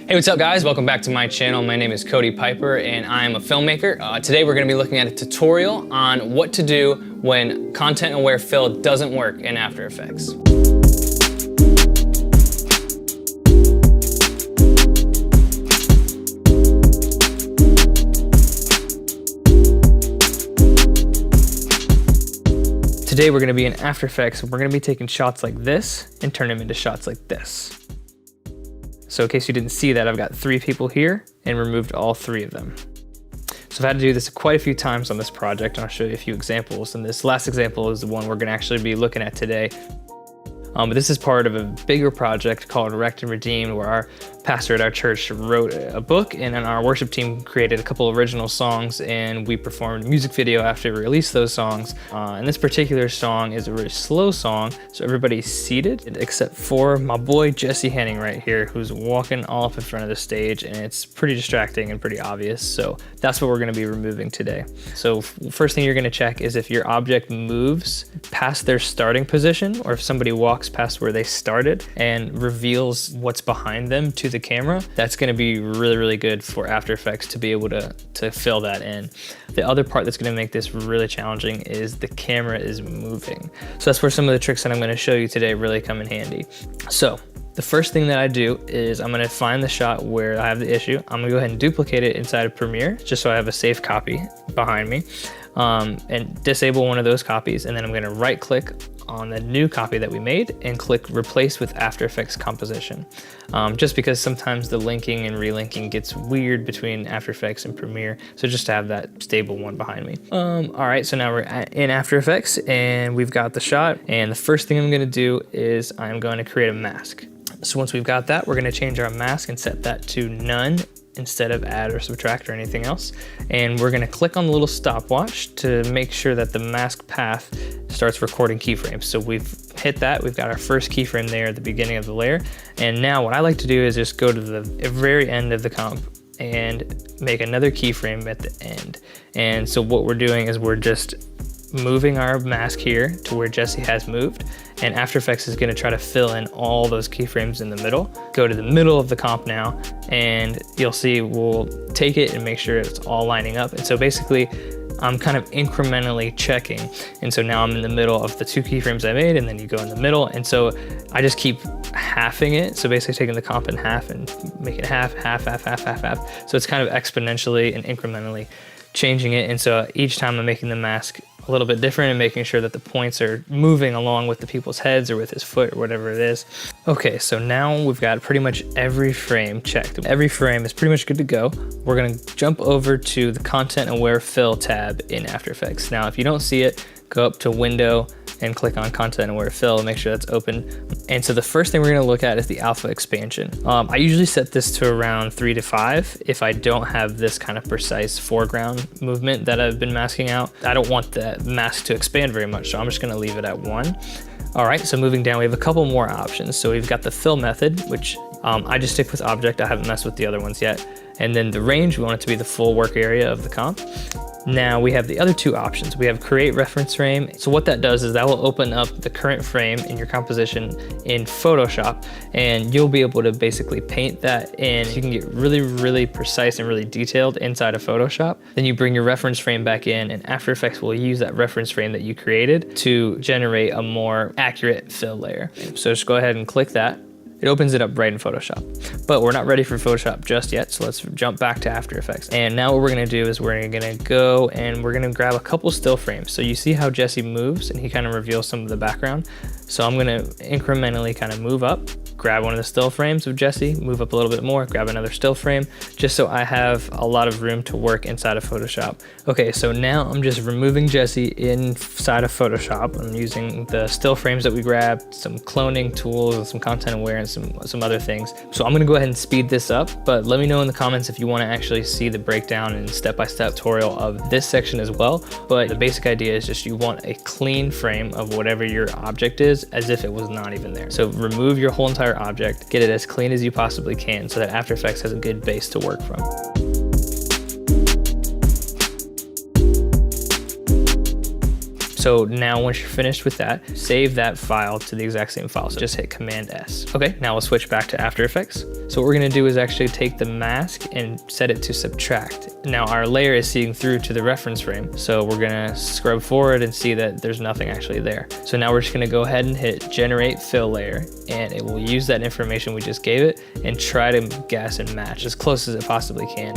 Hey, what's up guys? Welcome back to my channel. My name is Cody Piper and I'm a filmmaker. Today we're gonna be looking at a tutorial on what to do when content-aware fill doesn't work in After Effects. Today we're gonna be in After Effects and we're gonna be taking shots like this and turn them into shots like this. So in case you didn't see that, I've got 3 people here and removed all 3 of them. So I've had to do this quite a few times on this project, and I'll show you a few examples. And this last example is the one we're gonna actually be looking at today. But this is part of a bigger project called Wrecked and Redeemed, where our pastor at our church wrote a book, and then our worship team created a couple original songs, and we performed a music video after we released those songs. And this particular song is a really slow song, so everybody's seated, except for my boy Jesse Henning right here, who's walking all up in front of the stage, and it's pretty distracting and pretty obvious. So that's what we're gonna be removing today. So first thing you're gonna check is if your object moves past their starting position, or if somebody walks past where they started and reveals what's behind them to the camera. That's gonna be really, really good for After Effects to be able to fill that in. The other part that's gonna make this really challenging is the camera is moving. So that's where some of the tricks that I'm gonna show you today really come in handy. So the first thing that I do is I'm gonna find the shot where I have the issue. I'm gonna go ahead and duplicate it inside of Premiere, just so I have a safe copy behind me, and disable one of those copies. And then I'm gonna right click on the new copy that we made and click replace with After Effects composition. Just because sometimes the linking and relinking gets weird between After Effects and Premiere. So just to have that stable one behind me. All right, so now we're in After Effects and we've got the shot. And the first thing I'm gonna do is I'm going to create a mask. So once we've got that, we're gonna change our mask and set that to none instead of add or subtract or anything else. And we're gonna click on the little stopwatch to make sure that the mask path starts recording keyframes. So we've hit that, we've got our first keyframe there at the beginning of the layer. And now what I like to do is just go to the very end of the comp and make another keyframe at the end. And so what we're doing is we're just moving our mask here to where Jesse has moved, and After Effects is gonna try to fill in all those keyframes in the middle. Go to the middle of the comp now, and you'll see we'll take it and make sure it's all lining up. And so basically, I'm kind of incrementally checking. And so now I'm in the middle of the 2 keyframes I made, and then you go in the middle. And so I just keep halving it. So basically taking the comp in half and making it half. So it's kind of exponentially and incrementally changing it. And so each time I'm making the mask a little bit different and making sure that the points are moving along with the people's heads or with his foot or whatever it is. Okay, so now we've got pretty much every frame checked. Every frame is pretty much good to go. We're gonna jump over to the Content Aware Fill tab in After Effects. Now, if you don't see it, go up to Window and click on Content Aware Fill and make sure that's open. And so the first thing we're gonna look at is the alpha expansion. I usually set this to around 3 to 5 if I don't have this kind of precise foreground movement that I've been masking out. I don't want the mask to expand very much, so I'm just gonna leave it at 1. All right, so moving down, we have a couple more options. So we've got the fill method, which I just stick with object. I haven't messed with the other ones yet. And then the range, we want it to be the full work area of the comp. Now we have the other 2 options. We have create reference frame. So what that does is that will open up the current frame in your composition in Photoshop, and you'll be able to basically paint that in. You can get really, really precise and really detailed inside of Photoshop. Then you bring your reference frame back in, and After Effects will use that reference frame that you created to generate a more accurate fill layer. So just go ahead and click that. It opens it up right in Photoshop. But we're not ready for Photoshop just yet, so let's jump back to After Effects. And now what we're gonna do is we're gonna go and we're gonna grab a couple still frames. So you see how Jesse moves and he kind of reveals some of the background. So I'm gonna incrementally kind of move up, grab one of the still frames of Jesse, move up a little bit more, grab another still frame, just so I have a lot of room to work inside of Photoshop. Okay, so now I'm just removing Jesse inside of Photoshop. I'm using the still frames that we grabbed, some cloning tools, and some content aware, and some other things. So I'm gonna go ahead and speed this up, but let me know in the comments if you wanna actually see the breakdown and step-by-step tutorial of this section as well. But the basic idea is just you want a clean frame of whatever your object is as if it was not even there. So remove your whole entire object, get it as clean as you possibly can so that After Effects has a good base to work from. So now once you're finished with that, save that file to the exact same file. So just hit Command S. Okay, now we'll switch back to After Effects. So what we're gonna do is actually take the mask and set it to subtract. Now our layer is seeing through to the reference frame. So we're gonna scrub forward and see that there's nothing actually there. So now we're just gonna go ahead and hit Generate Fill Layer, and it will use that information we just gave it and try to guess and match as close as it possibly can.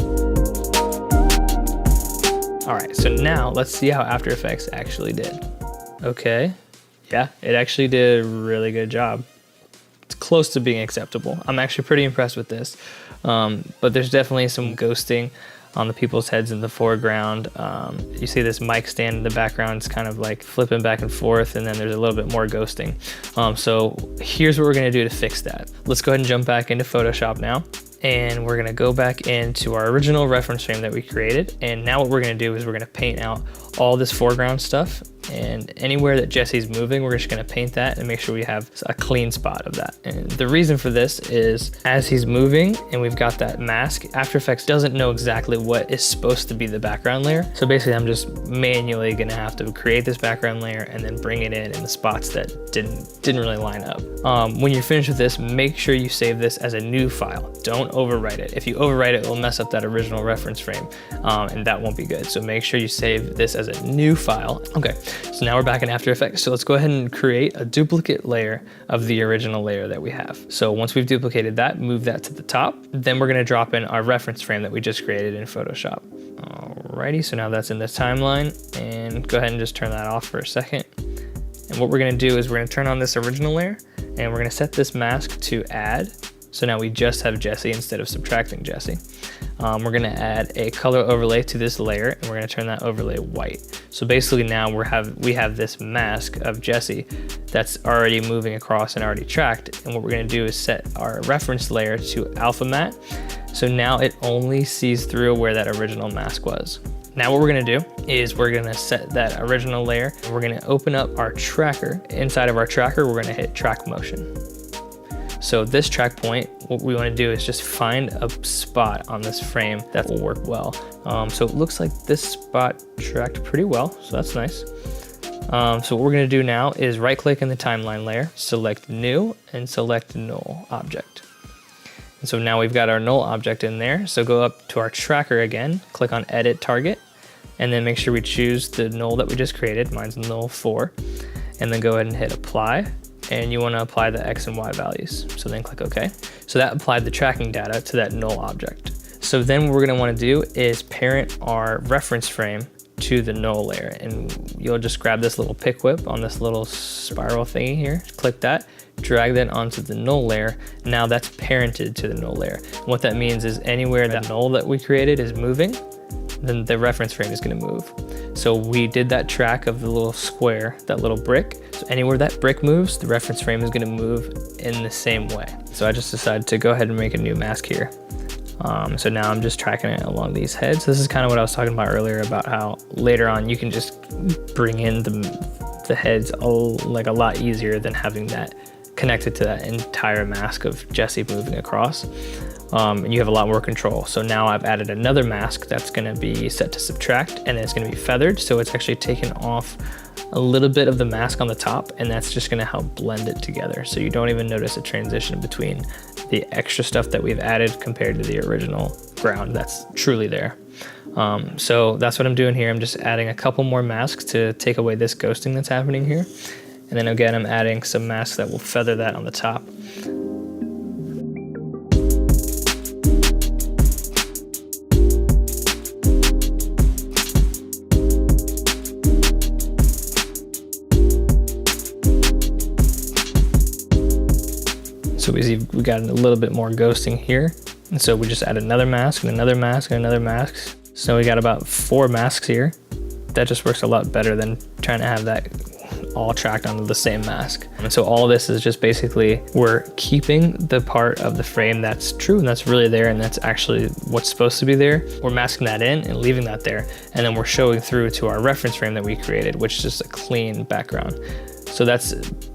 All right, so now let's see how After Effects actually did. Okay, yeah, it actually did a really good job. It's close to being acceptable. I'm actually pretty impressed with this, but there's definitely some ghosting on the people's heads in the foreground. You see this mic stand in the background, it's kind of like flipping back and forth, and then there's a little bit more ghosting. So here's what we're gonna do to fix that. Let's go ahead and jump back into Photoshop now. And we're gonna go back into our original reference frame that we created. And now what we're gonna do is we're gonna paint out all this foreground stuff, and anywhere that Jesse's moving, we're just gonna paint that and make sure we have a clean spot of that. And the reason for this is as he's moving and we've got that mask, After Effects doesn't know exactly what is supposed to be the background layer. So basically I'm just manually gonna have to create this background layer and then bring it in the spots that didn't really line up. When you're finished with this, make sure you save this as a new file. Don't overwrite it. If you overwrite it, it'll mess up that original reference frame, and that won't be good. So make sure you save this as a new file. Okay, so now we're back in After Effects. So let's go ahead and create a duplicate layer of the original layer that we have. So once we've duplicated that, move that to the top. Then we're gonna drop in our reference frame that we just created in Photoshop. Alrighty, so now that's in this timeline, and go ahead and just turn that off for a second. And what we're gonna do is we're gonna turn on this original layer, and we're gonna set this mask to add. So now we just have Jesse instead of subtracting Jesse. We're gonna add a color overlay to this layer, and we're gonna turn that overlay white. So basically now we have this mask of Jesse that's already moving across and already tracked. And what we're gonna do is set our reference layer to alpha matte. So now it only sees through where that original mask was. Now what we're gonna do is we're gonna set that original layer, and we're gonna open up our tracker. Inside of our tracker, we're gonna hit track motion. So this track point, what we want to do is just find a spot on this frame that will work well. So it looks like this spot tracked pretty well, so that's nice. So what we're going to do now is right click in the timeline layer, select new, and select null object. And so now we've got our null object in there. So go up to our tracker again, click on edit target, and then make sure we choose the null that we just created. Mine's null 4, and then go ahead and hit apply. And you want to apply the X and Y values. So then click OK. So that applied the tracking data to that null object. So then what we're going to want to do is parent our reference frame to the null layer. And you'll just grab this little pick whip on this little spiral thingy here. Click that, drag that onto the null layer. Now that's parented to the null layer. And what that means is anywhere that null that we created is moving, then the reference frame is going to move. So we did that track of the little square, that little brick. So anywhere that brick moves, the reference frame is going to move in the same way. So I just decided to go ahead and make a new mask here. So now I'm just tracking it along these heads. This is kind of what I was talking about earlier about how later on you can just bring in the heads a lot easier than having that connected to that entire mask of Jesse moving across. And you have a lot more control. So now I've added another mask that's gonna be set to subtract, and then it's gonna be feathered. So it's actually taken off a little bit of the mask on the top, and that's just gonna help blend it together. So you don't even notice a transition between the extra stuff that we've added compared to the original ground that's truly there. So that's what I'm doing here. I'm just adding a couple more masks to take away this ghosting that's happening here. And then again, I'm adding some masks that will feather that on the top. So we see we got a little bit more ghosting here. And so we just add another mask and another mask and another mask. So we got about 4 masks here. That just works a lot better than trying to have that all tracked onto the same mask. And so all of this is just basically, we're keeping the part of the frame that's true and that's really there and that's actually what's supposed to be there. We're masking that in and leaving that there. And then we're showing through to our reference frame that we created, which is just a clean background. So that's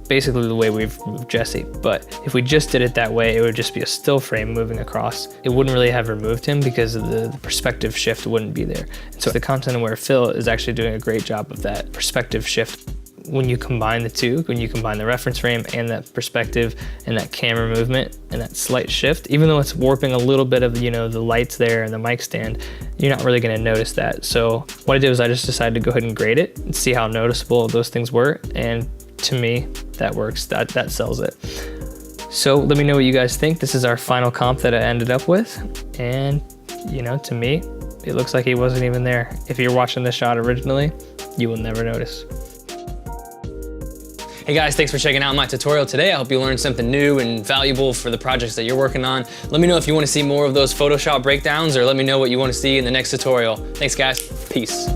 basically the way we've moved Jesse. But if we just did it that way, it would just be a still frame moving across. It wouldn't really have removed him because of the perspective shift wouldn't be there. And so the content-aware fill is actually doing a great job of that perspective shift. When you combine the two, when you combine the reference frame and that perspective and that camera movement and that slight shift, even though it's warping a little bit of, you know, the lights there and the mic stand, you're not really gonna notice that. So what I did was I just decided to go ahead and grade it and see how noticeable those things were. And to me, that works, that sells it. So let me know what you guys think. This is our final comp that I ended up with. And, you know, to me, it looks like he wasn't even there. If you're watching this shot originally, you will never notice. Hey guys, thanks for checking out my tutorial today. I hope you learned something new and valuable for the projects that you're working on. Let me know if you want to see more of those Photoshop breakdowns, or let me know what you want to see in the next tutorial. Thanks guys, peace.